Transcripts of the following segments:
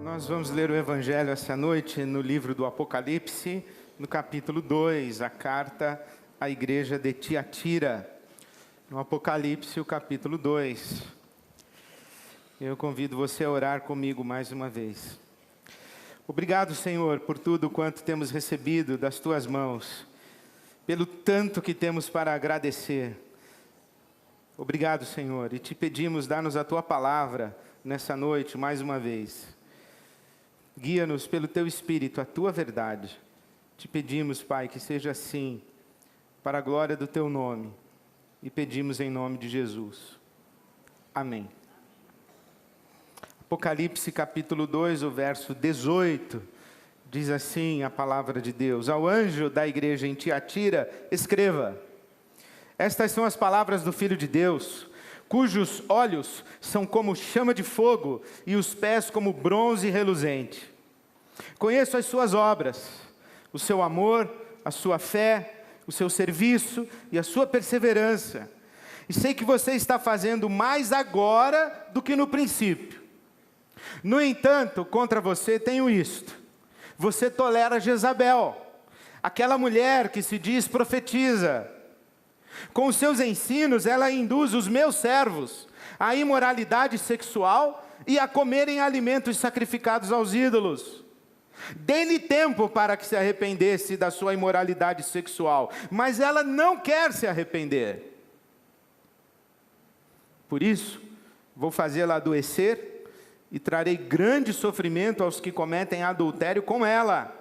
Nós vamos ler o Evangelho essa noite no livro do Apocalipse, no capítulo 2, a carta à igreja de Tiatira. No Apocalipse, o capítulo 2. Eu convido você a orar comigo mais uma vez. Obrigado, Senhor, por tudo quanto temos recebido das Tuas mãos, pelo tanto que temos para agradecer. Obrigado, Senhor, e te pedimos, dá-nos a Tua palavra nessa noite mais uma vez. Guia-nos pelo Teu Espírito, a Tua verdade. Te pedimos, Pai, que seja assim, para a glória do Teu nome, e pedimos em nome de Jesus. Amém. Apocalipse capítulo 2, o verso 18, diz assim a palavra de Deus: ao anjo da igreja em Tiatira, escreva: estas são as palavras do Filho de Deus, cujos olhos são como chama de fogo e os pés como bronze reluzente. Conheço as suas obras, o seu amor, a sua fé, o seu serviço e a sua perseverança. E sei que você está fazendo mais agora do que no princípio. No entanto, contra você tenho isto: você tolera Jezabel, aquela mulher que se diz profetiza. Com os seus ensinos, ela induz os meus servos à imoralidade sexual e a comerem alimentos sacrificados aos ídolos. Dê-lhe tempo para que se arrependesse da sua imoralidade sexual, mas ela não quer se arrepender. Por isso, vou fazê-la adoecer e trarei grande sofrimento aos que cometem adultério com ela,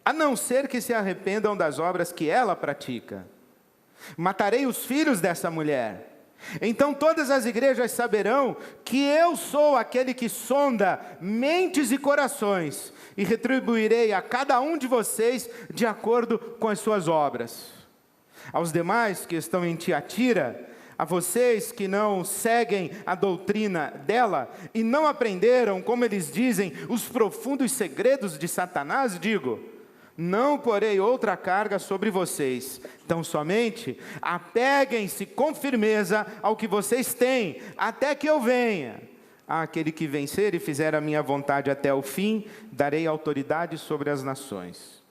a não ser que se arrependam das obras que ela pratica. Matarei os filhos dessa mulher. Então todas as igrejas saberão que eu sou aquele que sonda mentes e corações, e retribuirei a cada um de vocês de acordo com as suas obras. Aos demais que estão em Tiatira, a vocês que não seguem a doutrina dela e não aprenderam, como eles dizem, os profundos segredos de Satanás, digo: não porei outra carga sobre vocês, tão somente apeguem-se com firmeza ao que vocês têm, até que eu venha. Àquele que vencer e fizer a minha vontade até o fim, darei autoridade sobre as nações.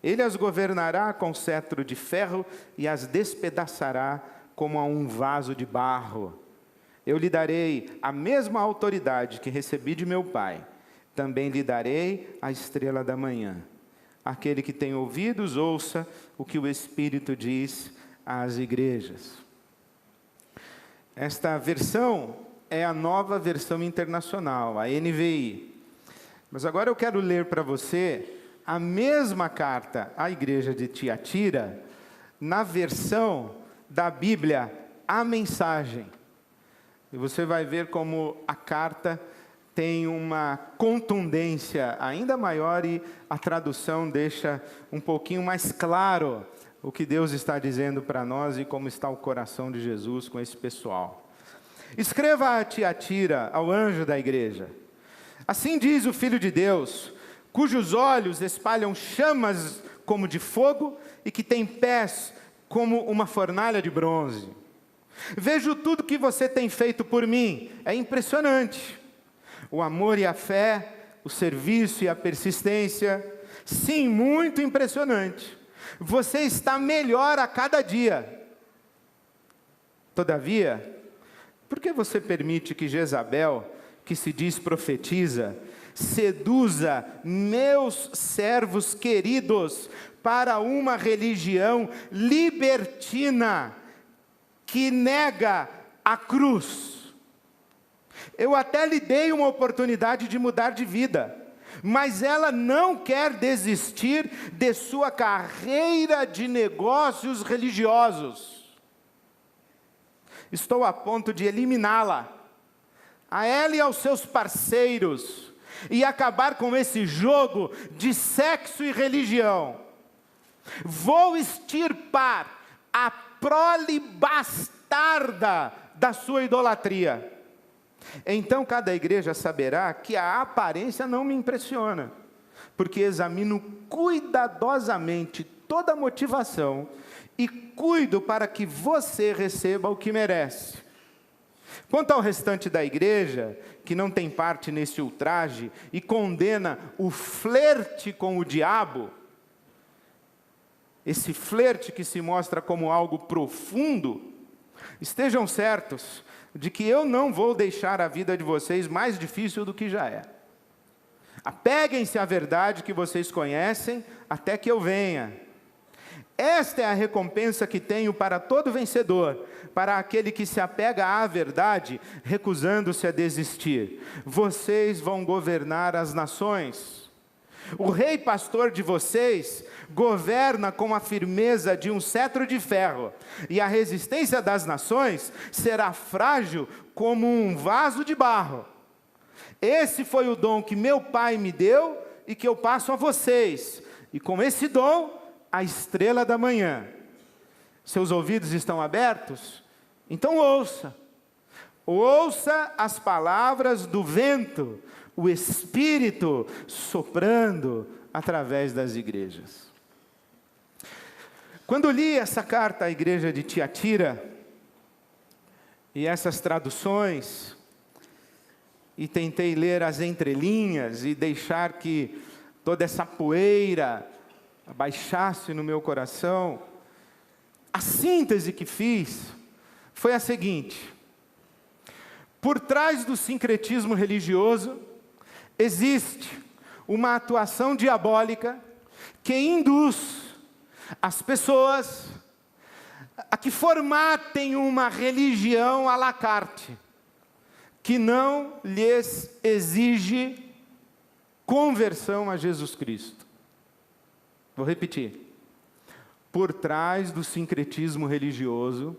Ele as governará com cetro de ferro e as despedaçará como a um vaso de barro. Eu lhe darei a mesma autoridade que recebi de meu Pai. Também lhe darei a estrela da manhã. Aquele que tem ouvidos, ouça o que o Espírito diz às igrejas. Esta versão é a nova versão internacional, a NVI. Mas agora eu quero ler para você a mesma carta à igreja de Tiatira, na versão da Bíblia, a Mensagem. E você vai ver como a carta tem uma contundência ainda maior e a tradução deixa um pouquinho mais claro o que Deus está dizendo para nós e como está o coração de Jesus com esse pessoal. Escreva a Tiatira, ao anjo da igreja: assim diz o Filho de Deus, cujos olhos espalham chamas como de fogo e que tem pés como uma fornalha de bronze. Vejo tudo que você tem feito por mim, é impressionante. O amor e a fé, o serviço e a persistência, sim, muito impressionante. Você está melhor a cada dia. Todavia, por que você permite que Jezabel, que se diz profetiza, seduza meus servos queridos para uma religião libertina que nega a cruz? Eu até lhe dei uma oportunidade de mudar de vida, mas ela não quer desistir de sua carreira de negócios religiosos. Estou a ponto de eliminá-la, a ela e aos seus parceiros, e acabar com esse jogo de sexo e religião. Vou extirpar a prole bastarda da sua idolatria. Então cada igreja saberá que a aparência não me impressiona, porque examino cuidadosamente toda a motivação e cuido para que você receba o que merece. Quanto ao restante da igreja, que não tem parte nesse ultraje e condena o flerte com o diabo, esse flerte que se mostra como algo profundo, estejam certos de que eu não vou deixar a vida de vocês mais difícil do que já é. Apeguem-se à verdade que vocês conhecem até que eu venha. Esta é a recompensa que tenho para todo vencedor, para aquele que se apega à verdade, recusando-se a desistir. Vocês vão governar as nações. O rei pastor de vocês governa com a firmeza de um cetro de ferro, e a resistência das nações será frágil como um vaso de barro. Esse foi o dom que meu Pai me deu e que eu passo a vocês, e com esse dom, a estrela da manhã. Seus ouvidos estão abertos? Então ouça. Ouça as palavras do vento, o Espírito soprando através das igrejas. Quando li essa carta à igreja de Tiatira, e essas traduções, e tentei ler as entrelinhas e deixar que toda essa poeira abaixasse no meu coração, a síntese que fiz foi a seguinte: por trás do sincretismo religioso, existe uma atuação diabólica que induz as pessoas a que formatem uma religião à la carte, que não lhes exige conversão a Jesus Cristo. Vou repetir. Por trás do sincretismo religioso,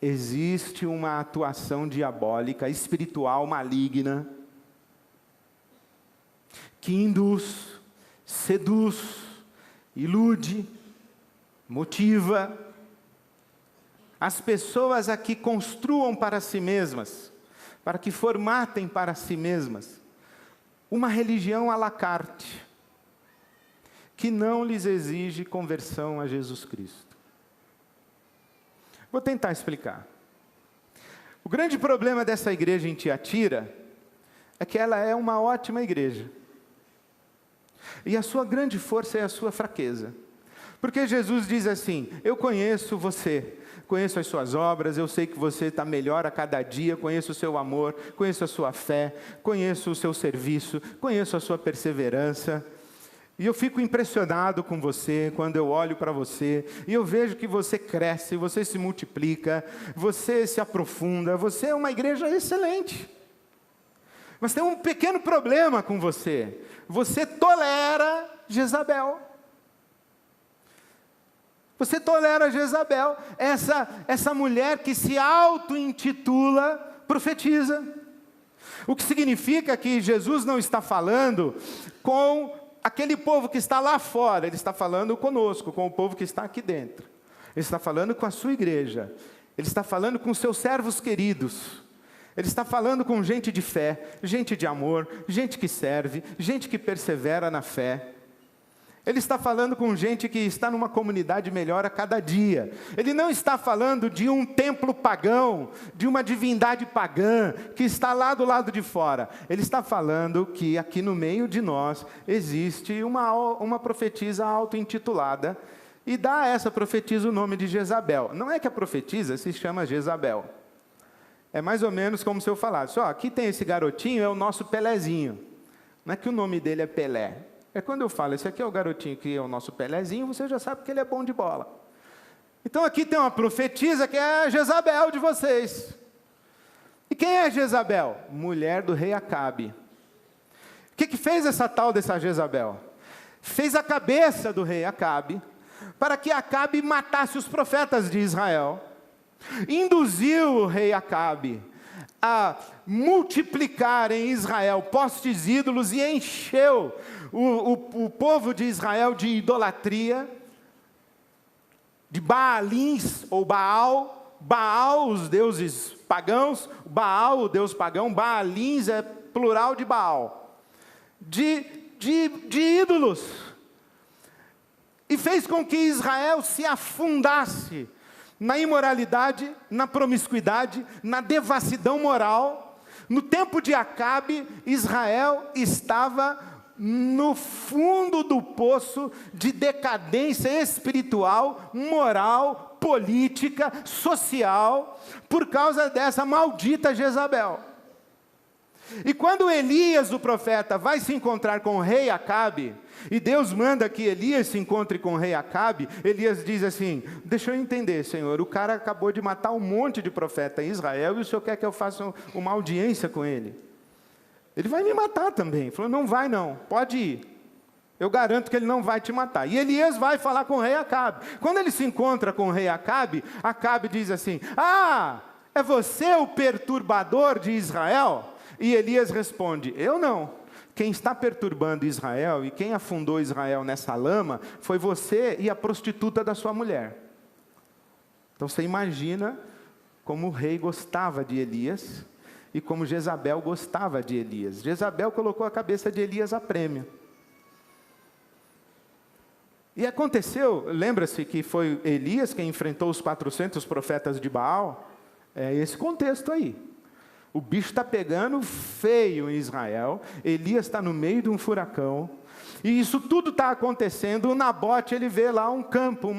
existe uma atuação diabólica, espiritual, maligna, que induz, seduz, ilude, motiva as pessoas a que construam para si mesmas, para que formatem para si mesmas uma religião à la carte, que não lhes exige conversão a Jesus Cristo. Vou tentar explicar. O grande problema dessa igreja em Tiatira é que ela é uma ótima igreja. E a sua grande força é a sua fraqueza. Porque Jesus diz assim: eu conheço você, conheço as suas obras, eu sei que você está melhor a cada dia, conheço o seu amor, conheço a sua fé, conheço o seu serviço, conheço a sua perseverança. E eu fico impressionado com você, quando eu olho para você, e eu vejo que você cresce, você se multiplica, você se aprofunda, você é uma igreja excelente. Mas tem um pequeno problema com você: você tolera Jezabel. Você tolera Jezabel, essa mulher que se auto-intitula profetiza. O que significa que Jesus não está falando com aquele povo que está lá fora, Ele está falando conosco, com o povo que está aqui dentro. Ele está falando com a sua igreja. Ele está falando com seus servos queridos. Ele está falando com gente de fé, gente de amor, gente que serve, gente que persevera na fé. Ele está falando com gente que está numa comunidade melhor a cada dia. Ele não está falando de um templo pagão, de uma divindade pagã, que está lá do lado de fora. Ele está falando que aqui no meio de nós existe uma profetisa auto-intitulada, e dá a essa profetisa o nome de Jezabel. Não é que a profetisa se chama Jezabel. É mais ou menos como se eu falasse: ó, aqui tem esse garotinho, é o nosso Pelezinho. Não é que o nome dele é Pelé. É quando eu falo, esse aqui é o garotinho que é o nosso Pelezinho, você já sabe que ele é bom de bola. Então aqui tem uma profetisa que é a Jezabel de vocês. E quem é Jezabel? Mulher do rei Acabe. O que fez essa tal dessa Jezabel? Fez a cabeça do rei Acabe, para que Acabe matasse os profetas de Israel. Induziu o rei Acabe a multiplicar em Israel postes ídolos e encheu o povo de Israel de idolatria, de Baalins ou Baal. Baal, os deuses pagãos, Baal, o deus pagão, Baalins é plural de Baal, de ídolos. E fez com que Israel se afundasse na imoralidade, na promiscuidade, na devassidão moral. No tempo de Acabe, Israel estava no fundo do poço de decadência espiritual, moral, política, social, por causa dessa maldita Jezabel. E quando Elias, o profeta, vai se encontrar com o rei Acabe, e Deus manda que Elias se encontre com o rei Acabe, Elias diz assim: deixa eu entender, Senhor, o cara acabou de matar um monte de profeta em Israel, e o Senhor quer que eu faça uma audiência com ele? Ele vai me matar também. Ele falou: não vai não, pode ir. Eu garanto que ele não vai te matar. E Elias vai falar com o rei Acabe. Quando ele se encontra com o rei Acabe, Acabe diz assim: ah, é você o perturbador de Israel? E Elias responde: eu não. Quem está perturbando Israel e quem afundou Israel nessa lama foi você e a prostituta da sua mulher. Então você imagina como o rei gostava de Elias e como Jezabel gostava de Elias. Jezabel colocou a cabeça de Elias a prêmio. E aconteceu, lembra-se que foi Elias quem enfrentou os 400 profetas de Baal? É esse contexto aí. O bicho está pegando feio em Israel, Elias está no meio de um furacão, e isso tudo está acontecendo. O Nabote, ele vê lá um campo,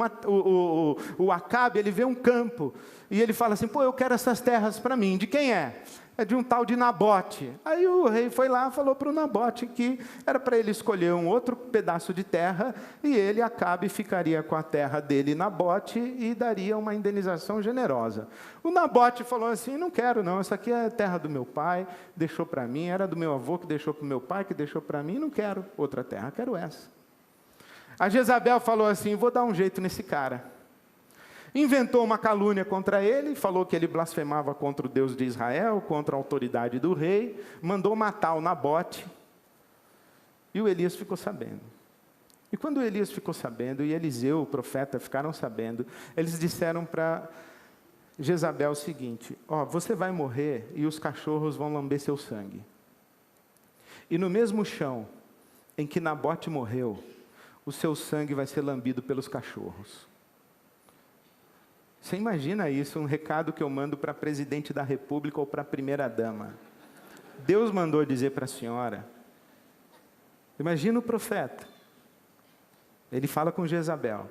o Acabe, ele vê um campo, e ele fala assim: pô, eu quero essas terras para mim. De quem é? É de um tal de Nabote. Aí o rei foi lá e falou para o Nabote que era para ele escolher um outro pedaço de terra, e ele, Acabe, ficaria com a terra dele, Nabote, e daria uma indenização generosa. O Nabote falou assim: não quero não, essa aqui é a terra do meu pai, deixou para mim, era do meu avô que deixou para o meu pai, que deixou para mim, não quero outra terra, quero essa. A Jezabel falou assim: vou dar um jeito nesse cara. Inventou uma calúnia contra ele, falou que ele blasfemava contra o Deus de Israel, contra a autoridade do rei, mandou matar o Nabote, e o Elias ficou sabendo. E quando o Elias ficou sabendo, e Eliseu, o profeta, ficaram sabendo, eles disseram para Jezabel o seguinte: ó, você vai morrer e os cachorros vão lamber seu sangue. E no mesmo chão em que Nabote morreu, o seu sangue vai ser lambido pelos cachorros. Você imagina isso, um recado que eu mando para presidente da república ou para a primeira dama. Deus mandou dizer para a senhora. Imagina o profeta. Ele fala com Jezabel.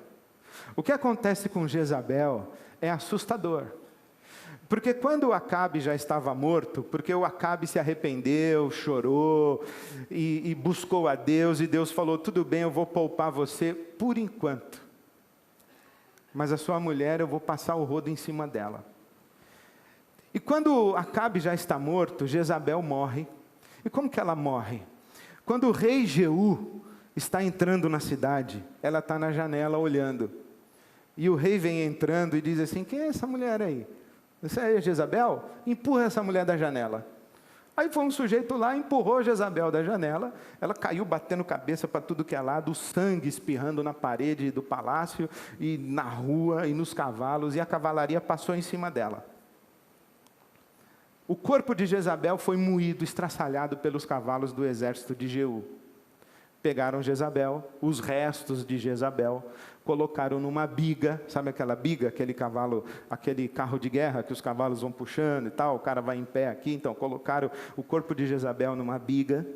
O que acontece com Jezabel é assustador. Porque quando o Acabe já estava morto, porque o Acabe se arrependeu, chorou e buscou a Deus, e Deus falou: tudo bem, eu vou poupar você por enquanto. Mas a sua mulher, eu vou passar o rodo em cima dela. E quando Acabe já está morto, Jezabel morre. E como que ela morre? Quando o rei Jeú está entrando na cidade, ela está na janela olhando. E o rei vem entrando e diz assim: quem é essa mulher aí? Essa é Jezabel? Empurra essa mulher da janela. Aí foi um sujeito lá, empurrou Jezabel da janela, ela caiu batendo cabeça para tudo que é lado, o sangue espirrando na parede do palácio, e na rua, e nos cavalos, e a cavalaria passou em cima dela. O corpo de Jezabel foi moído, estraçalhado pelos cavalos do exército de Jeú. Pegaram Jezabel, os restos de Jezabel, colocaram numa biga, sabe aquela biga, aquele cavalo, aquele carro de guerra que os cavalos vão puxando e tal, o cara vai em pé aqui, então colocaram o corpo de Jezabel numa biga,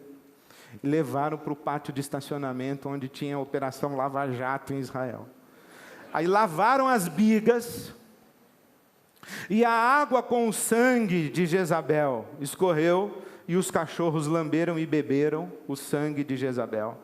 e levaram para o pátio de estacionamento onde tinha a Operação Lava Jato em Israel. Aí lavaram as bigas, e a água com o sangue de Jezabel escorreu, e os cachorros lamberam e beberam o sangue de Jezabel.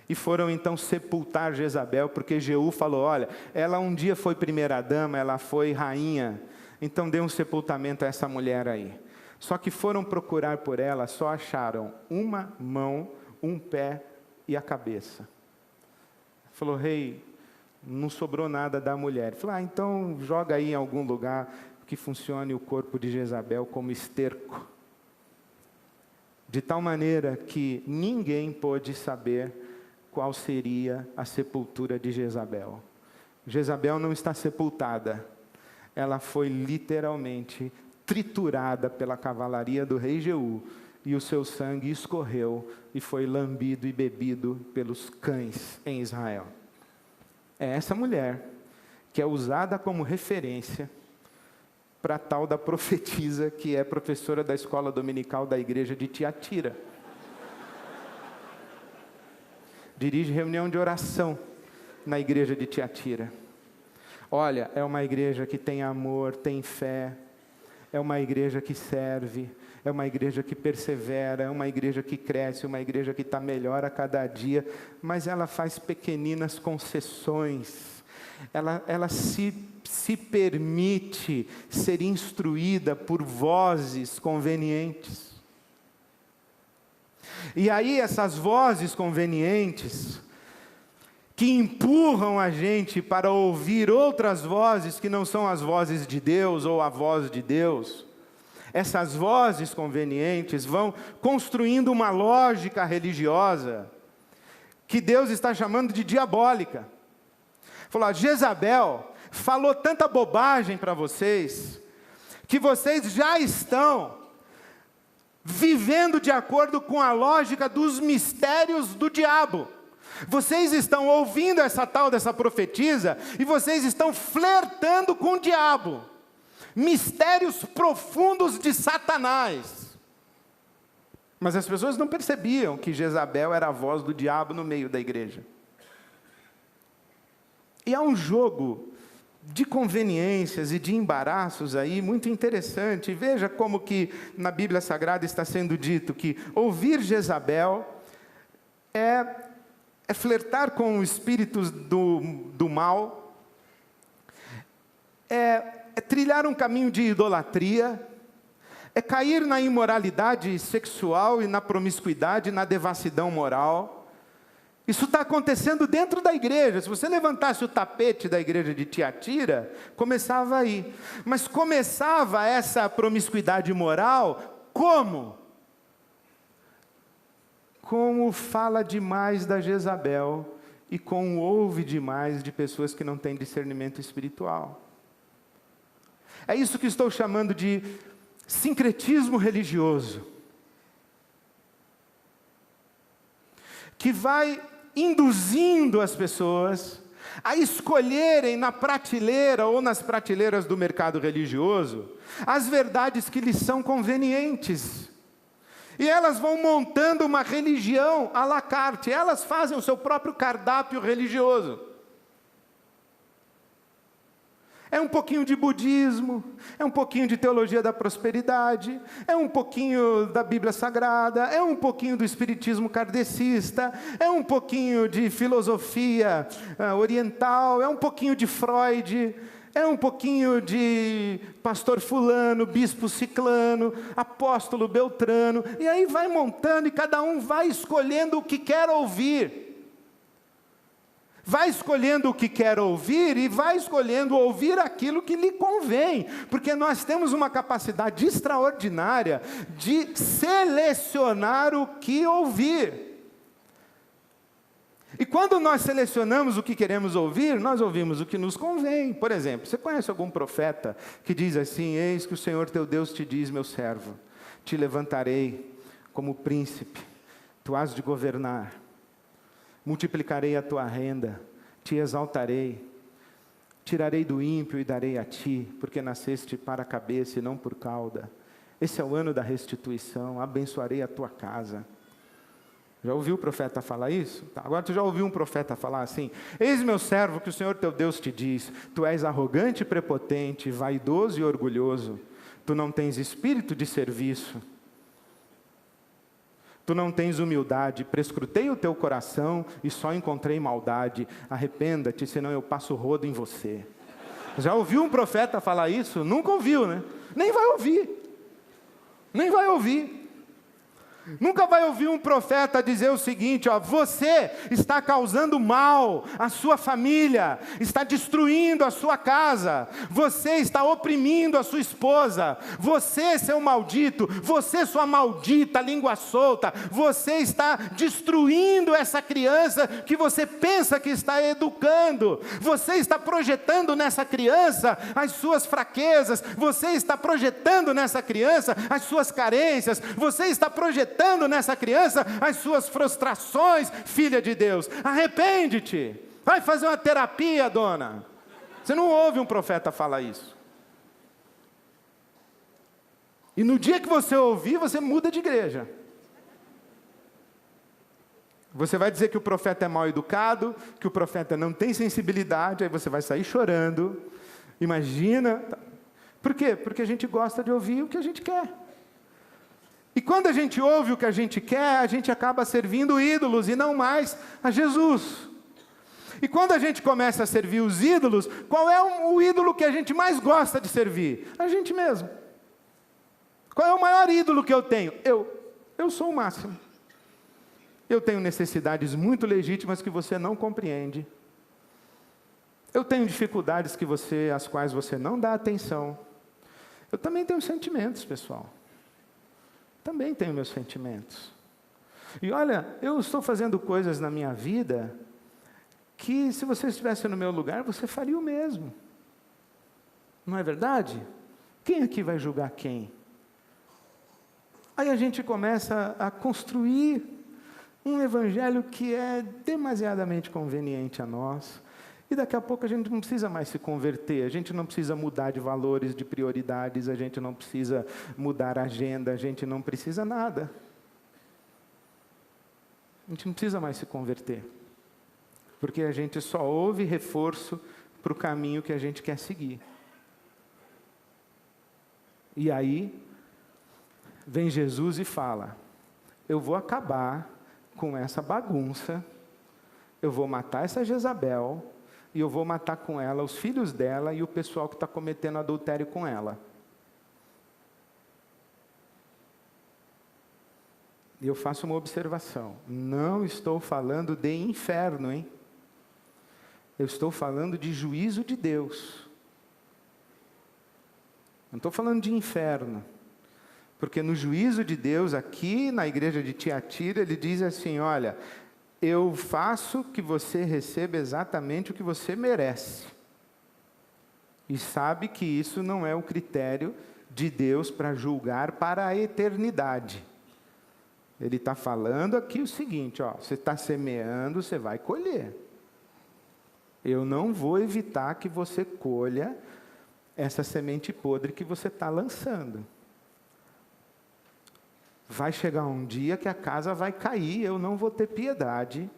E foram então sepultar Jezabel, porque Jeú falou: olha, ela um dia foi primeira-dama, ela foi rainha, então dê um sepultamento a essa mulher aí. Só que foram procurar por ela, só acharam uma mão, um pé e a cabeça. Falou: rei, não sobrou nada da mulher. Falou: então joga aí em algum lugar que funcione o corpo de Jezabel como esterco. De tal maneira que ninguém pôde saber qual seria a sepultura de Jezabel. Jezabel não está sepultada. Ela foi literalmente triturada pela cavalaria do rei Jeú, e o seu sangue escorreu e foi lambido e bebido pelos cães em Israel. É essa mulher que é usada como referência para a tal da profetisa, que é professora da escola dominical da igreja de Tiatira. Dirige reunião de oração na igreja de Tiatira. Olha, é uma igreja que tem amor, tem fé, é uma igreja que serve, é uma igreja que persevera, é uma igreja que cresce, uma igreja que está melhor a cada dia, mas ela faz pequeninas concessões, ela se permite ser instruída por vozes convenientes. E aí essas vozes convenientes, que empurram a gente para ouvir outras vozes que não são as vozes de Deus ou a voz de Deus, essas vozes convenientes vão construindo uma lógica religiosa que Deus está chamando de diabólica. Falou, Jezabel falou tanta bobagem para vocês, que vocês já estão vivendo de acordo com a lógica dos mistérios do diabo. Vocês estão ouvindo essa tal dessa profetisa, e vocês estão flertando com o diabo. Mistérios profundos de Satanás. Mas as pessoas não percebiam que Jezabel era a voz do diabo no meio da igreja. E há um jogo de conveniências e de embaraços aí muito interessante. Veja como que na Bíblia Sagrada está sendo dito que ouvir Jezabel é flertar com espíritos do mal, é trilhar um caminho de idolatria, é cair na imoralidade sexual e na promiscuidade, na devassidão moral. Isso está acontecendo dentro da igreja. Se você levantasse o tapete da igreja de Tiatira, começava aí. Mas começava essa promiscuidade moral como? Com o fala demais da Jezabel e com o ouve demais de pessoas que não têm discernimento espiritual. É isso que estou chamando de sincretismo religioso, que vai induzindo as pessoas a escolherem na prateleira ou nas prateleiras do mercado religioso as verdades que lhes são convenientes. E elas vão montando uma religião à la carte, elas fazem o seu próprio cardápio religioso. É um pouquinho de budismo, é um pouquinho de teologia da prosperidade, é um pouquinho da Bíblia Sagrada, é um pouquinho do espiritismo kardecista, é um pouquinho de filosofia oriental, é um pouquinho de Freud, é um pouquinho de pastor fulano, bispo ciclano, apóstolo beltrano, e aí vai montando e cada um vai escolhendo o que quer ouvir. Vai escolhendo o que quer ouvir e vai escolhendo ouvir aquilo que lhe convém, porque nós temos uma capacidade extraordinária de selecionar o que ouvir. E quando nós selecionamos o que queremos ouvir, nós ouvimos o que nos convém. Por exemplo, você conhece algum profeta que diz assim: eis que o Senhor teu Deus te diz, meu servo, te levantarei como príncipe, tu has de governar, multiplicarei a tua renda, te exaltarei, tirarei do ímpio e darei a ti, porque nasceste para a cabeça e não por cauda. Esse é o ano da restituição, abençoarei a tua casa. Já ouviu o profeta falar isso? Tá, agora tu já ouviu um profeta falar assim: eis meu servo que o Senhor teu Deus te diz, tu és arrogante e prepotente, vaidoso e orgulhoso, tu não tens espírito de serviço, tu não tens humildade, prescrutei o teu coração e só encontrei maldade, arrependa-te, senão eu passo rodo em você. Já ouviu um profeta falar isso? Nunca ouviu, né? Nem vai ouvir. Nem vai ouvir. Nunca vai ouvir um profeta dizer o seguinte: ó, você está causando mal à sua família, está destruindo a sua casa, você está oprimindo a sua esposa, você, seu maldito, você, sua maldita língua solta, você está destruindo essa criança que você pensa que está educando, você está projetando nessa criança as suas fraquezas, você está projetando nessa criança as suas carências, você está projetando nessa criança as suas frustrações, filha de Deus. Arrepende-te, vai fazer uma terapia, dona. Você não ouve um profeta falar isso. E no dia que você ouvir, você muda de igreja. Você vai dizer que o profeta é mal educado, que o profeta não tem sensibilidade, aí você vai sair chorando. Imagina. Por quê? Porque a gente gosta de ouvir o que a gente quer. E quando a gente ouve o que a gente quer, a gente acaba servindo ídolos e não mais a Jesus. E quando a gente começa a servir os ídolos, qual é o ídolo que a gente mais gosta de servir? A gente mesmo. Qual é o maior ídolo que eu tenho? Eu sou o máximo. Eu tenho necessidades muito legítimas que você não compreende. Eu tenho dificuldades às quais você não dá atenção. Eu também tenho sentimentos, pessoal. Também tenho meus sentimentos. E olha, eu estou fazendo coisas na minha vida que, se você estivesse no meu lugar, você faria o mesmo. Não é verdade? Quem aqui vai julgar quem? Aí a gente começa a construir um evangelho que é demasiadamente conveniente a nós. E daqui a pouco a gente não precisa mais se converter, a gente não precisa mudar de valores, de prioridades, a gente não precisa mudar a agenda, a gente não precisa nada. A gente não precisa mais se converter. Porque a gente só ouve reforço para o caminho que a gente quer seguir. E aí, vem Jesus e fala: eu vou acabar com essa bagunça, eu vou matar essa Jezabel, e eu vou matar com ela os filhos dela e o pessoal que está cometendo adultério com ela. E eu faço uma observação: não estou falando de inferno, hein? Eu estou falando de juízo de Deus. Não estou falando de inferno. Porque no juízo de Deus, aqui na igreja de Tiatira, ele diz assim: olha, eu faço que você receba exatamente o que você merece. E sabe que isso não é o critério de Deus para julgar para a eternidade. Ele está falando aqui o seguinte: ó, você está semeando, você vai colher. Eu não vou evitar que você colha essa semente podre que você está lançando. Vai chegar um dia que a casa vai cair, eu não vou ter piedade.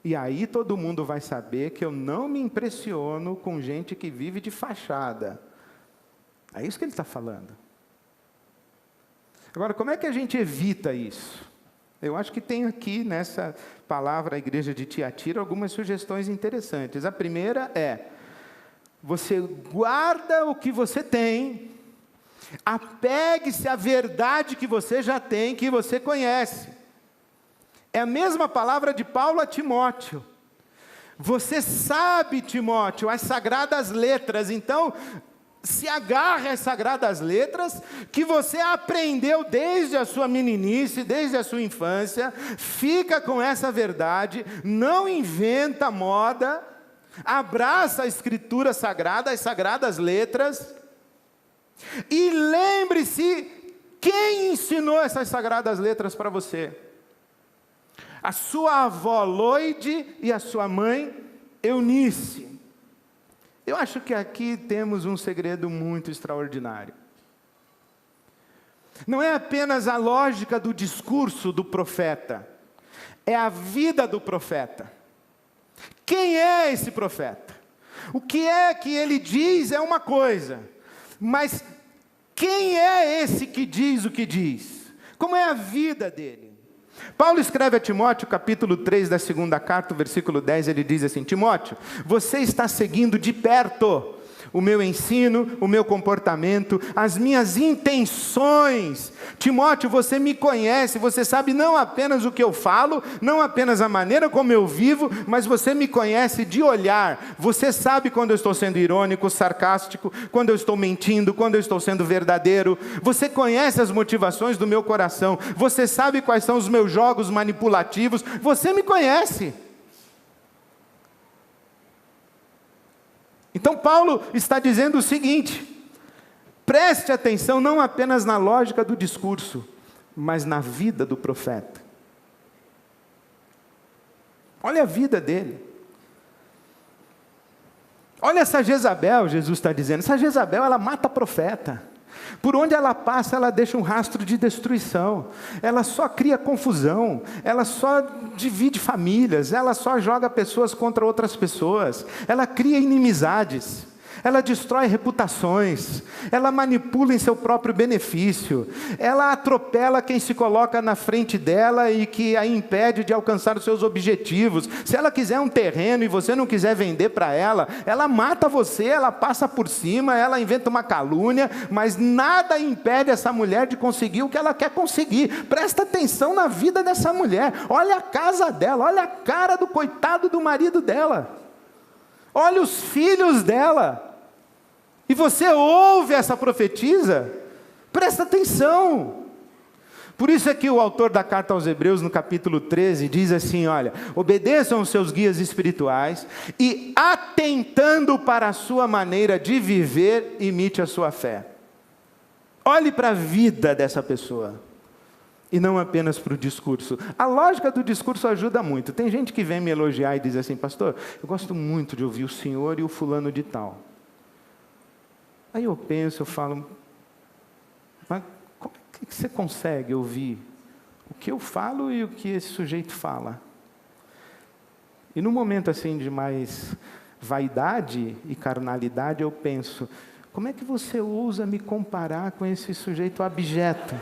E aí todo mundo vai saber que eu não me impressiono com gente que vive de fachada. É isso que ele está falando. Agora, como é que a gente evita isso? Eu acho que tem aqui nessa palavra, a igreja de Tiatira, algumas sugestões interessantes. A primeira é: você guarda o que você tem, apegue-se à verdade que você já tem, que você conhece. É a mesma palavra de Paulo a Timóteo. Você sabe, Timóteo, as sagradas letras, então se agarre às sagradas letras que você aprendeu desde a sua meninice, desde a sua infância. Fica com essa verdade, não inventa moda, abraça a escritura sagrada, as sagradas letras. E lembre-se, quem ensinou essas sagradas letras para você? A sua avó Loide e a sua mãe Eunice. Eu acho que aqui temos um segredo muito extraordinário. Não é apenas a lógica do discurso do profeta, é a vida do profeta. Quem é esse profeta? O que é que ele diz é uma coisa, mas quem é esse que diz o que diz? Como é a vida dele? Paulo escreve a Timóteo, capítulo 3 da segunda carta, versículo 10, ele diz assim: Timóteo, você está seguindo de perto o meu ensino, o meu comportamento, as minhas intenções. Timóteo, você me conhece, você sabe não apenas o que eu falo, não apenas a maneira como eu vivo, mas você me conhece de olhar. Você sabe quando eu estou sendo irônico, sarcástico, quando eu estou mentindo, quando eu estou sendo verdadeiro. Você conhece as motivações do meu coração, você sabe quais são os meus jogos manipulativos, você me conhece. Então Paulo está dizendo o seguinte: preste atenção não apenas na lógica do discurso, mas na vida do profeta. Olha a vida dele. Olha essa Jezabel, Jesus está dizendo, essa Jezabel, ela mata profeta. Por onde ela passa, ela deixa um rastro de destruição. Ela só cria confusão. Ela só divide famílias. Ela só joga pessoas contra outras pessoas. Ela cria inimizades. Ela destrói reputações, ela manipula em seu próprio benefício, ela atropela quem se coloca na frente dela e que a impede de alcançar os seus objetivos. Se ela quiser um terreno e você não quiser vender para ela, ela mata você, ela passa por cima, ela inventa uma calúnia, mas nada impede essa mulher de conseguir o que ela quer conseguir. Presta atenção na vida dessa mulher, olha a casa dela, olha a cara do coitado do marido dela, olha os filhos dela. E você ouve essa profetisa, presta atenção. Por isso é que o autor da carta aos Hebreus, no capítulo 13, diz assim, olha, obedeçam os seus guias espirituais e atentando para a sua maneira de viver, imite a sua fé. Olhe para a vida dessa pessoa e não apenas para o discurso. A lógica do discurso ajuda muito. Tem gente que vem me elogiar e diz assim, pastor, eu gosto muito de ouvir o senhor e o fulano de tal. Aí eu penso, eu falo, mas como é que você consegue ouvir o que eu falo e o que esse sujeito fala? E no momento assim de mais vaidade e carnalidade, eu penso, como é que você ousa me comparar com esse sujeito abjeto?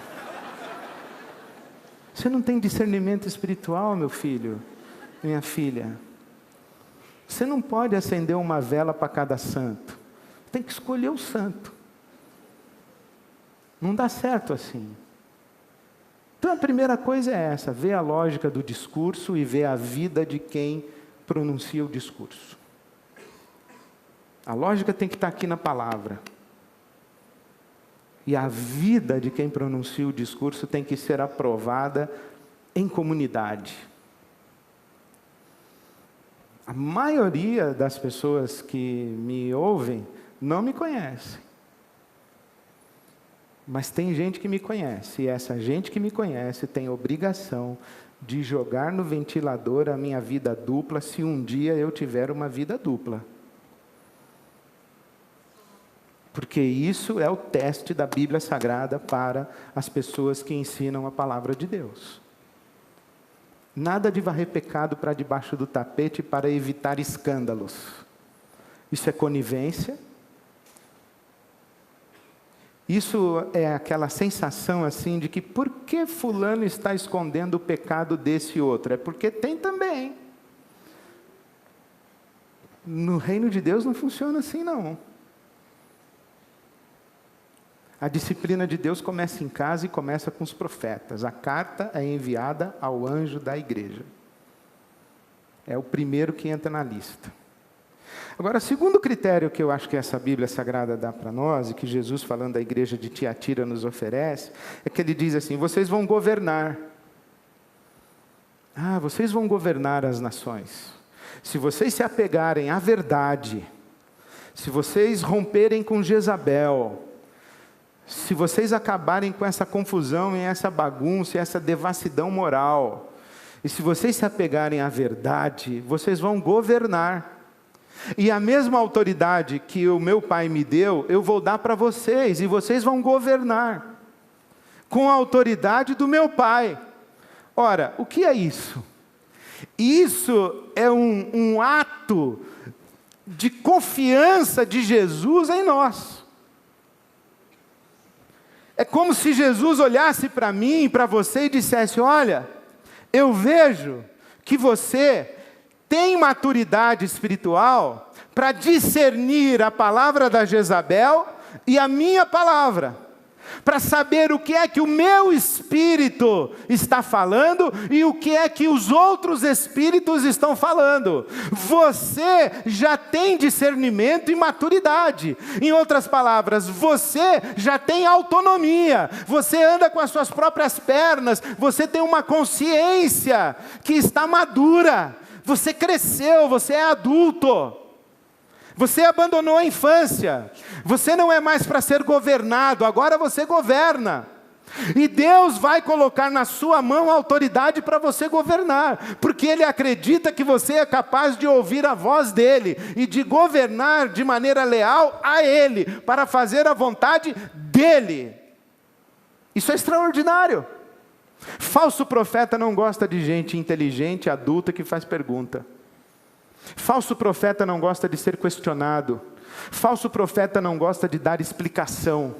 Você não tem discernimento espiritual, meu filho, minha filha. Você não pode acender uma vela para cada santo. Tem que escolher o santo. Não dá certo assim. Então a primeira coisa é essa, ver a lógica do discurso e ver a vida de quem pronuncia o discurso. A lógica tem que estar aqui na palavra. E a vida de quem pronuncia o discurso tem que ser aprovada em comunidade. A maioria das pessoas que me ouvem não me conhecem. Mas tem gente que me conhece, e essa gente que me conhece tem obrigação de jogar no ventilador a minha vida dupla, se um dia eu tiver uma vida dupla. Porque isso é o teste da Bíblia Sagrada para as pessoas que ensinam a palavra de Deus. Nada de varrer pecado para debaixo do tapete para evitar escândalos. Isso é conivência. Isso é aquela sensação assim de que por que fulano está escondendo o pecado desse outro? É porque tem também. No reino de Deus não funciona assim não. A disciplina de Deus começa em casa e começa com os profetas. A carta é enviada ao anjo da igreja. É o primeiro que entra na lista. Agora, o segundo critério que eu acho que essa Bíblia Sagrada dá para nós, e que Jesus, falando da igreja de Tiatira, nos oferece, é que ele diz assim, vocês vão governar. Vocês vão governar as nações. Se vocês se apegarem à verdade, se vocês romperem com Jezabel, se vocês acabarem com essa confusão e essa bagunça e essa devassidão moral, e se vocês se apegarem à verdade, vocês vão governar. E a mesma autoridade que o meu pai me deu, eu vou dar para vocês, e vocês vão governar, com a autoridade do meu pai. Ora, o que é isso? Isso é um ato de confiança de Jesus em nós. É como se Jesus olhasse para mim, para você e dissesse, olha, eu vejo que você tem maturidade espiritual para discernir a palavra da Jezabel e a minha palavra, para saber o que é que o meu espírito está falando e o que é que os outros espíritos estão falando. Você já tem discernimento e maturidade. Em outras palavras, você já tem autonomia, você anda com as suas próprias pernas, você tem uma consciência que está madura. Você cresceu, você é adulto. Você abandonou a infância. Você não é mais para ser governado, agora você governa. E Deus vai colocar na sua mão a autoridade para você governar, porque Ele acredita que você é capaz de ouvir a voz dEle e de governar de maneira leal a Ele, para fazer a vontade dEle. Isso é extraordinário. Falso profeta não gosta de gente inteligente, adulta, que faz pergunta. Falso profeta não gosta de ser questionado. Falso profeta não gosta de dar explicação.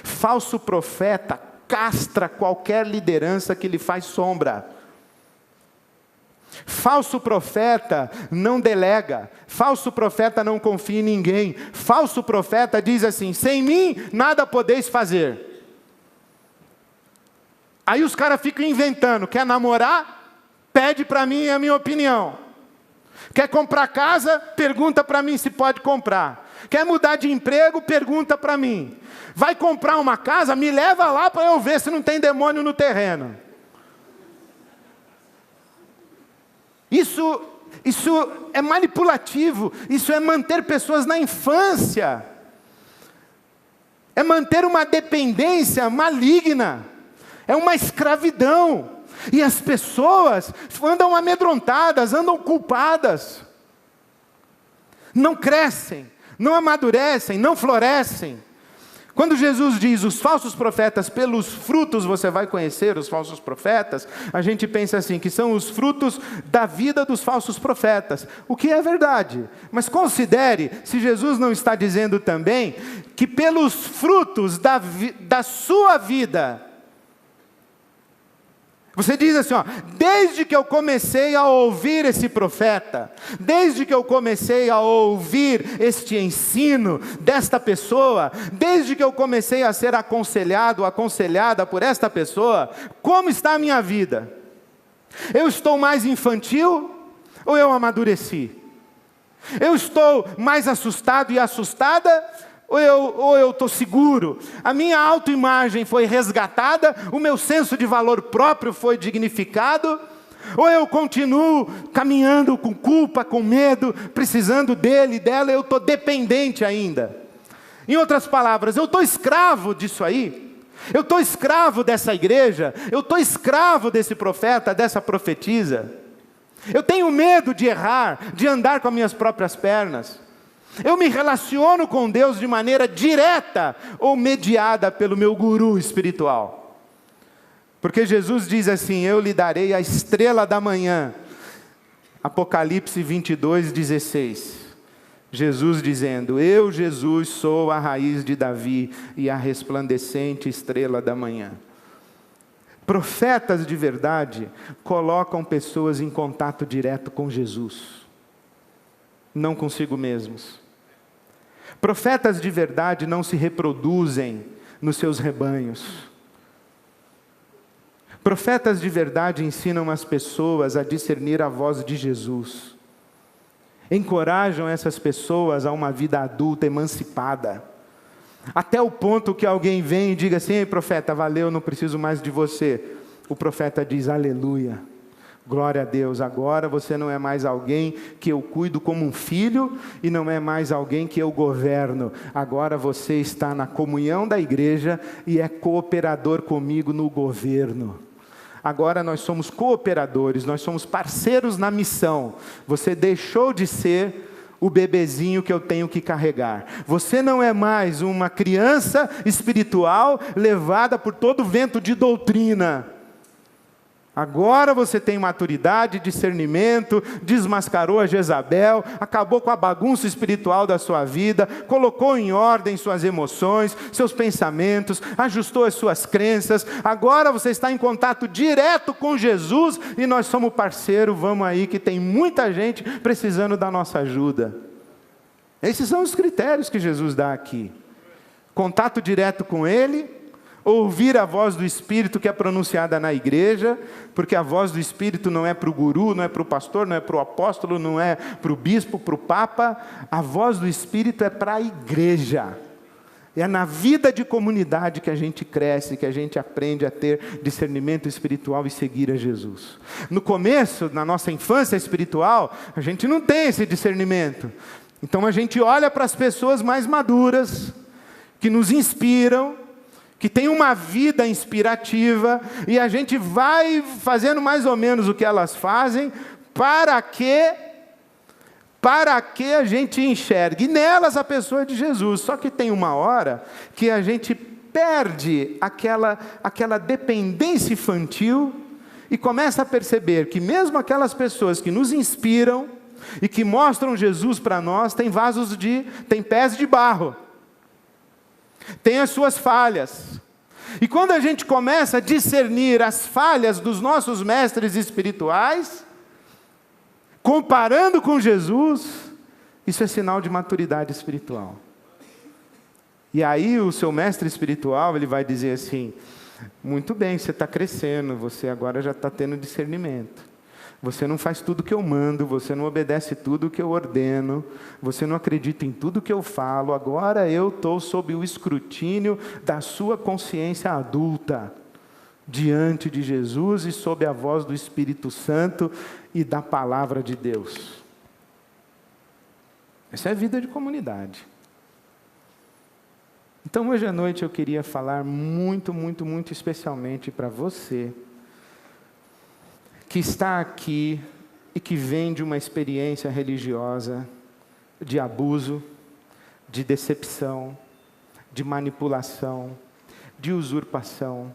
Falso profeta castra qualquer liderança que lhe faz sombra. Falso profeta não delega. Falso profeta não confia em ninguém. Falso profeta diz assim: sem mim nada podeis fazer. Aí os caras ficam inventando. Quer namorar? Pede para mim a minha opinião. Quer comprar casa? Pergunta para mim se pode comprar. Quer mudar de emprego? Pergunta para mim. Vai comprar uma casa? Me leva lá para eu ver se não tem demônio no terreno. Isso é manipulativo. Isso é manter pessoas na infância. É manter uma dependência maligna. É uma escravidão. E as pessoas andam amedrontadas, andam culpadas. Não crescem, não amadurecem, não florescem. Quando Jesus diz, os falsos profetas, pelos frutos você vai conhecer os falsos profetas, a gente pensa assim, que são os frutos da vida dos falsos profetas, o que é verdade. Mas considere, se Jesus não está dizendo também, que pelos frutos da sua vida. Você diz assim, ó, desde que eu comecei a ouvir esse profeta, desde que eu comecei a ouvir este ensino desta pessoa, desde que eu comecei a ser aconselhado, aconselhada por esta pessoa, como está a minha vida? Eu estou mais infantil ou eu amadureci? Eu estou mais assustado e assustada? Ou eu estou seguro? A minha autoimagem foi resgatada? O meu senso de valor próprio foi dignificado? Ou eu continuo caminhando com culpa, com medo, precisando dele, dela, eu estou dependente ainda? Em outras palavras, eu estou escravo disso aí? Eu estou escravo dessa igreja? Eu estou escravo desse profeta, dessa profetisa? Eu tenho medo de errar, de andar com as minhas próprias pernas? Eu me relaciono com Deus de maneira direta ou mediada pelo meu guru espiritual? Porque Jesus diz assim, eu lhe darei a estrela da manhã. Apocalipse 22:16. Jesus dizendo, eu, Jesus, sou a raiz de Davi e a resplandecente estrela da manhã. Profetas de verdade colocam pessoas em contato direto com Jesus, não consigo mesmos. Profetas de verdade não se reproduzem nos seus rebanhos. Profetas de verdade ensinam as pessoas a discernir a voz de Jesus. Encorajam essas pessoas a uma vida adulta, emancipada. Até o ponto que alguém vem e diga assim, ei profeta, valeu, não preciso mais de você. O profeta diz, aleluia. Glória a Deus, agora você não é mais alguém que eu cuido como um filho e não é mais alguém que eu governo. Agora você está na comunhão da igreja e é cooperador comigo no governo. Agora nós somos cooperadores, nós somos parceiros na missão. Você deixou de ser o bebezinho que eu tenho que carregar. Você não é mais uma criança espiritual levada por todo vento de doutrina. Agora você tem maturidade, discernimento, desmascarou a Jezabel, acabou com a bagunça espiritual da sua vida, colocou em ordem suas emoções, seus pensamentos, ajustou as suas crenças. Agora você está em contato direto com Jesus e nós somos parceiro, vamos aí que tem muita gente precisando da nossa ajuda. Esses são os critérios que Jesus dá aqui. Contato direto com Ele, ouvir a voz do Espírito que é pronunciada na igreja, porque a voz do Espírito não é para o guru, não é para o pastor, não é para o apóstolo, não é para o bispo, para o papa. A voz do Espírito é para a igreja. É na vida de comunidade que a gente cresce, que a gente aprende a ter discernimento espiritual e seguir a Jesus. No começo, na nossa infância espiritual, a gente não tem esse discernimento. Então a gente olha para as pessoas mais maduras, que nos inspiram, que tem uma vida inspirativa, e a gente vai fazendo mais ou menos o que elas fazem, para que a gente enxergue nelas a pessoa de Jesus. Só que tem uma hora que a gente perde aquela dependência infantil e começa a perceber que mesmo aquelas pessoas que nos inspiram e que mostram Jesus para nós, têm pés de barro, têm as suas falhas. E quando a gente começa a discernir as falhas dos nossos mestres espirituais, comparando com Jesus, isso é sinal de maturidade espiritual. E aí o seu mestre espiritual, ele vai dizer assim: muito bem, você está crescendo, você agora já está tendo discernimento. Você não faz tudo o que eu mando, você não obedece tudo o que eu ordeno, você não acredita em tudo o que eu falo, agora eu estou sob o escrutínio da sua consciência adulta, diante de Jesus e sob a voz do Espírito Santo e da palavra de Deus. Essa é vida de comunidade. Então hoje à noite eu queria falar muito especialmente para você, que está aqui e que vem de uma experiência religiosa de abuso, de decepção, de manipulação, de usurpação.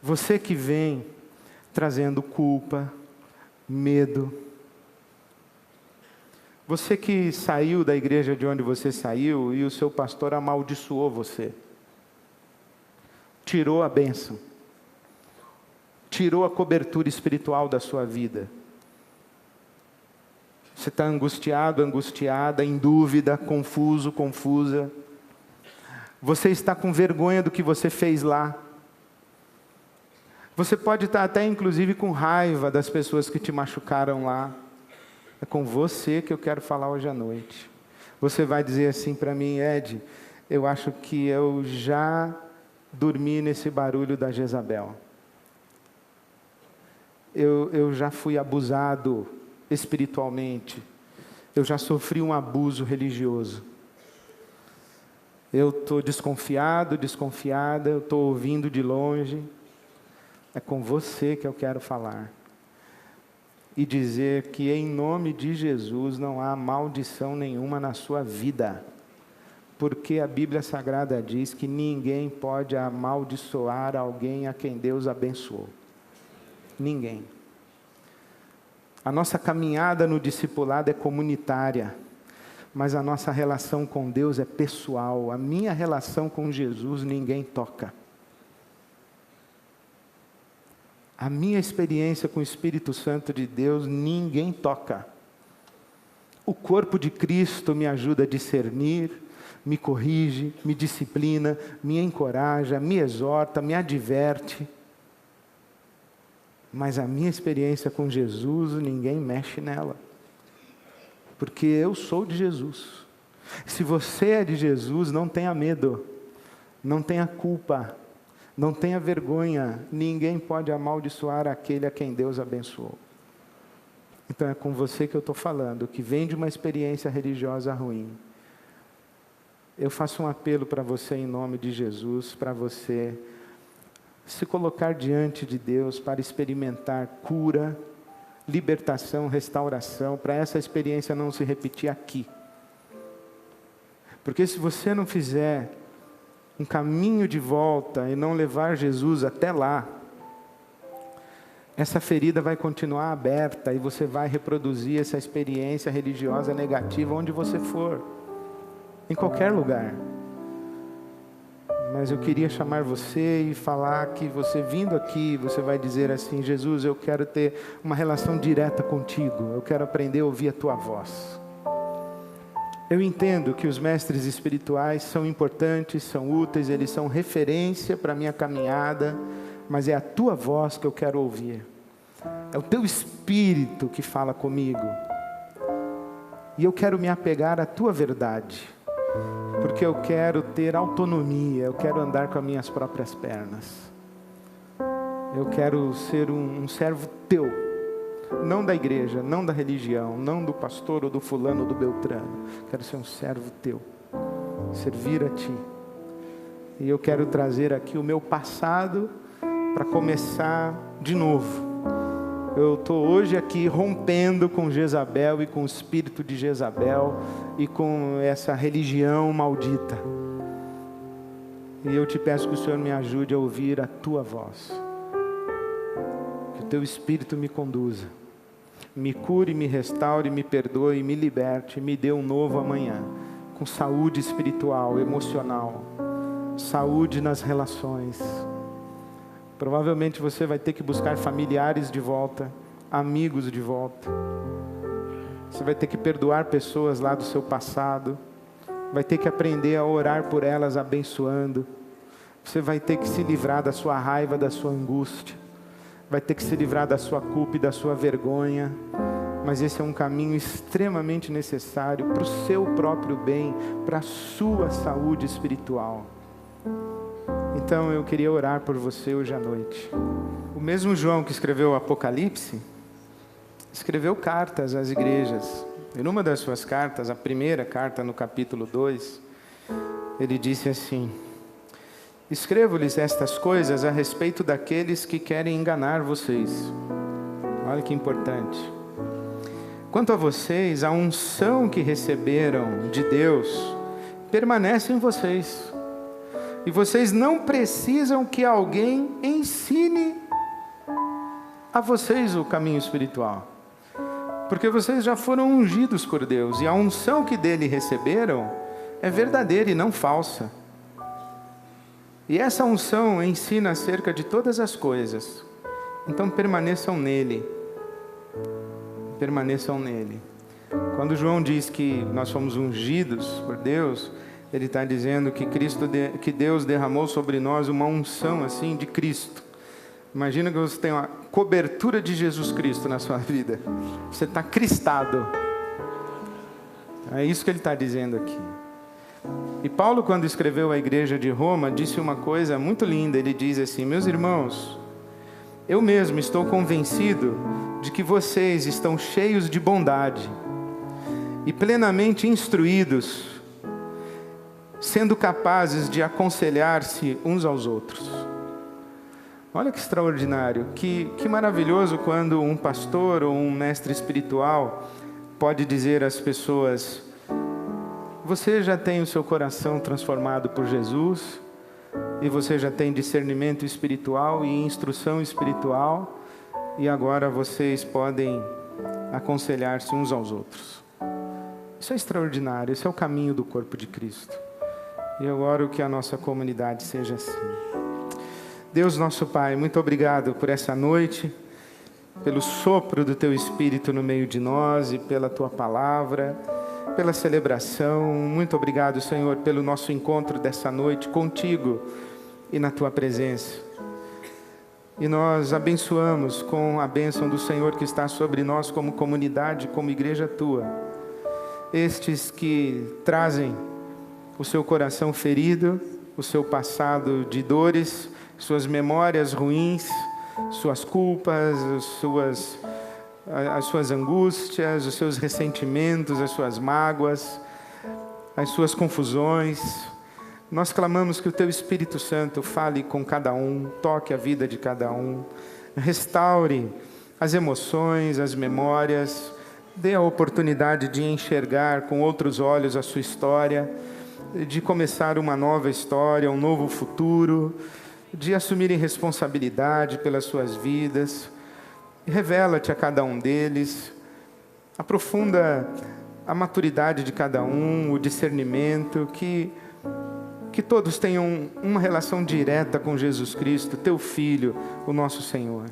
Você que vem trazendo culpa, medo. Você que saiu da igreja de onde você saiu e o seu pastor amaldiçoou você. Tirou a bênção. Tirou a cobertura espiritual da sua vida. Você está angustiado, angustiada, em dúvida, confuso, confusa. Você está com vergonha do que você fez lá. Você pode estar até, inclusive, com raiva das pessoas que te machucaram lá. É com você que eu quero falar hoje à noite. Você vai dizer assim para mim: Ed, eu acho que eu já dormi nesse barulho da Jezabel. Eu já fui abusado espiritualmente. Eu já sofri um abuso religioso. Eu estou desconfiado, desconfiada, eu estou ouvindo de longe. É com você que eu quero falar. E dizer que em nome de Jesus não há maldição nenhuma na sua vida. Porque a Bíblia Sagrada diz que ninguém pode amaldiçoar alguém a quem Deus abençoou. Ninguém. A nossa caminhada no discipulado é comunitária, mas a nossa relação com Deus é pessoal. A minha relação com Jesus ninguém toca. A minha experiência com o Espírito Santo de Deus ninguém toca. O corpo de Cristo me ajuda a discernir, me corrige, me disciplina, me encoraja, me exorta, me adverte. Mas a minha experiência com Jesus, ninguém mexe nela. Porque eu sou de Jesus. Se você é de Jesus, não tenha medo, não tenha culpa, não tenha vergonha. Ninguém pode amaldiçoar aquele a quem Deus abençoou. Então é com você que eu estou falando, que vem de uma experiência religiosa ruim. Eu faço um apelo para você em nome de Jesus, para você se colocar diante de Deus para experimentar cura, libertação, restauração, para essa experiência não se repetir aqui. Porque se você não fizer um caminho de volta e não levar Jesus até lá, essa ferida vai continuar aberta e você vai reproduzir essa experiência religiosa negativa onde você for, em qualquer lugar. Mas eu queria chamar você e falar que você vindo aqui, você vai dizer assim: Jesus, eu quero ter uma relação direta contigo, eu quero aprender a ouvir a tua voz. Eu entendo que os mestres espirituais são importantes, são úteis, eles são referência para a minha caminhada, mas é a tua voz que eu quero ouvir. É o teu Espírito que fala comigo. E eu quero me apegar à tua verdade. Porque eu quero ter autonomia, eu quero andar com as minhas próprias pernas. Eu quero ser um servo teu, não da igreja, não da religião, não do pastor ou do fulano ou do beltrano. Quero ser um servo teu, servir a ti. E eu quero trazer aqui o meu passado para começar de novo. Eu estou hoje aqui rompendo com Jezabel e com o espírito de Jezabel e com essa religião maldita. E eu te peço que o Senhor me ajude a ouvir a tua voz. Que o teu espírito me conduza. Me cure, me restaure, me perdoe, me liberte, me dê um novo amanhã. Com saúde espiritual, emocional. Saúde nas relações. Provavelmente você vai ter que buscar familiares de volta, amigos de volta. Você vai ter que perdoar pessoas lá do seu passado. Vai ter que aprender a orar por elas, abençoando. Você vai ter que se livrar da sua raiva, da sua angústia. Vai ter que se livrar da sua culpa e da sua vergonha. Mas esse é um caminho extremamente necessário para o seu próprio bem, para a sua saúde espiritual. Então eu queria orar por você hoje à noite. O mesmo João que escreveu o Apocalipse, escreveu cartas às igrejas. E numa das suas cartas, a primeira carta no capítulo 2, ele disse assim: escrevo-lhes estas coisas a respeito daqueles que querem enganar vocês. Olha que importante. Quanto a vocês, a unção que receberam de Deus permanece em vocês. E vocês não precisam que alguém ensine a vocês o caminho espiritual. Porque vocês já foram ungidos por Deus. E a unção que dele receberam é verdadeira e não falsa. E essa unção ensina acerca de todas as coisas. Então permaneçam nele. Permaneçam nele. Quando João diz que nós fomos ungidos por Deus, ele está dizendo que Deus derramou sobre nós uma unção assim de Cristo. Imagina que você tem uma cobertura de Jesus Cristo na sua vida. Você está cristado. É isso que ele está dizendo aqui. E Paulo, quando escreveu à igreja de Roma, disse uma coisa muito linda. Ele diz assim: meus irmãos, eu mesmo estou convencido de que vocês estão cheios de bondade e plenamente instruídos, sendo capazes de aconselhar-se uns aos outros. Olha que extraordinário, que maravilhoso quando um pastor ou um mestre espiritual pode dizer às pessoas: você já tem o seu coração transformado por Jesus, e você já tem discernimento espiritual e instrução espiritual, e agora vocês podem aconselhar-se uns aos outros. Isso é extraordinário, esse é o caminho do corpo de Cristo. E eu oro que a nossa comunidade seja assim. Deus nosso Pai, muito obrigado por essa noite, pelo sopro do Teu Espírito no meio de nós e pela Tua palavra, pela celebração. Muito obrigado, Senhor, pelo nosso encontro dessa noite contigo e na Tua presença. E nós abençoamos com a bênção do Senhor que está sobre nós como comunidade, como igreja Tua. Estes que trazem o seu coração ferido, o seu passado de dores, suas memórias ruins, suas culpas, as suas angústias, os seus ressentimentos, as suas mágoas, as suas confusões. Nós clamamos que o Teu Espírito Santo fale com cada um, toque a vida de cada um, restaure as emoções, as memórias, dê a oportunidade de enxergar com outros olhos a sua história, de começar uma nova história, um novo futuro, de assumirem responsabilidade pelas suas vidas. Revela-te a cada um deles, aprofunda a maturidade de cada um, o discernimento, que todos tenham uma relação direta com Jesus Cristo, Teu Filho, o nosso Senhor.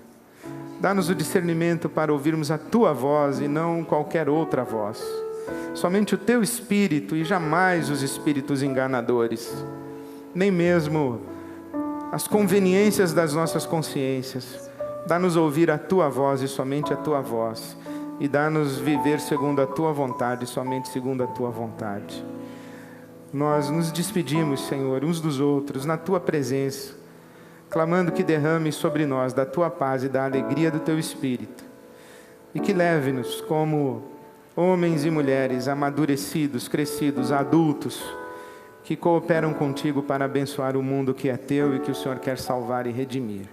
Dá-nos o discernimento para ouvirmos a Tua voz e não qualquer outra voz. Somente o Teu Espírito e jamais os espíritos enganadores, nem mesmo as conveniências das nossas consciências. Dá-nos ouvir a Tua voz e somente a Tua voz. E dá-nos viver segundo a Tua vontade e somente segundo a Tua vontade. Nós nos despedimos, Senhor, uns dos outros, na Tua presença, clamando que derrame sobre nós da Tua paz e da alegria do Teu Espírito. E que leve-nos como homens e mulheres amadurecidos, crescidos, adultos, que cooperam contigo para abençoar o mundo que é teu e que o Senhor quer salvar e redimir.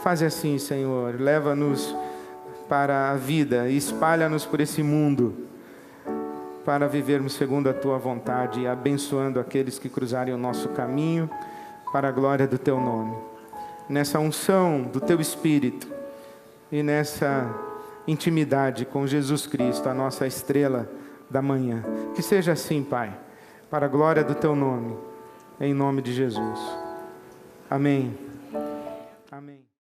Faze assim, Senhor, leva-nos para a vida e espalha-nos por esse mundo, para vivermos segundo a tua vontade e abençoando aqueles que cruzarem o nosso caminho, para a glória do teu nome. Nessa unção do teu Espírito e nessa intimidade com Jesus Cristo, a nossa estrela da manhã. Que seja assim, Pai, para a glória do teu nome, em nome de Jesus. Amém. Amém.